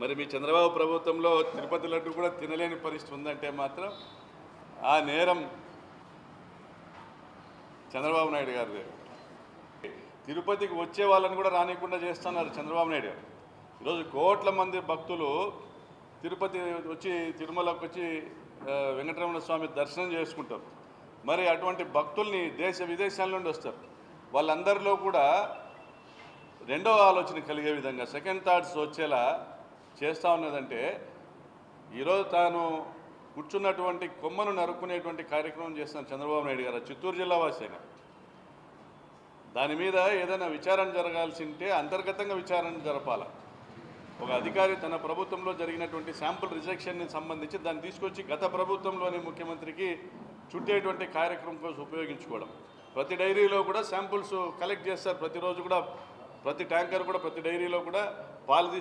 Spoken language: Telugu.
మరి మీ చంద్రబాబు ప్రభుత్వంలో తిరుపతి లడ్డు కూడా తినలేని పరిస్థితి ఉందంటే మాత్రం ఆ నేరం చంద్రబాబు నాయుడు గారిదే. తిరుపతికి వచ్చే వాళ్ళని కూడా రానికుండా చేస్తున్నారు చంద్రబాబు నాయుడు గారు. ఈరోజు కోట్ల మంది భక్తులు తిరుపతి వచ్చి తిరుమలకు వచ్చి వెంకటరమణ స్వామి దర్శనం చేసుకుంటారు. మరి అటువంటి భక్తుల్ని దేశ విదేశాల నుండి వస్తారు. వాళ్ళందరిలో కూడా రెండవ ఆలోచన కలిగే విధంగా సెకండ్ థాట్స్ వచ్చేలా చేస్తూ ఉన్నదంటే ఈరోజు తాను కూర్చున్నటువంటి కొమ్మను నరుక్కునేటువంటి కార్యక్రమం చేస్తున్న చంద్రబాబు నాయుడు గారు చిత్తూరు జిల్లా వాసైన దాని మీద ఏదైనా విచారణ జరగాల్సి ఉంటే అంతర్గతంగా విచారణ జరపాలి. ఒక అధికారి తన ప్రభుత్వంలో జరిగినటువంటి శాంపుల్ రిజెక్షన్ని సంబంధించి దాన్ని తీసుకొచ్చి గత ప్రభుత్వంలోని ముఖ్యమంత్రికి చుట్టేటువంటి కార్యక్రమం కోసం ఉపయోగించుకోవడం. ప్రతి డైరీలో కూడా శాంపుల్స్ కలెక్ట్ చేస్తారు. ప్రతిరోజు కూడా ప్రతి ట్యాంకర్ కూడా ప్రతి డైరీలో కూడా పాలు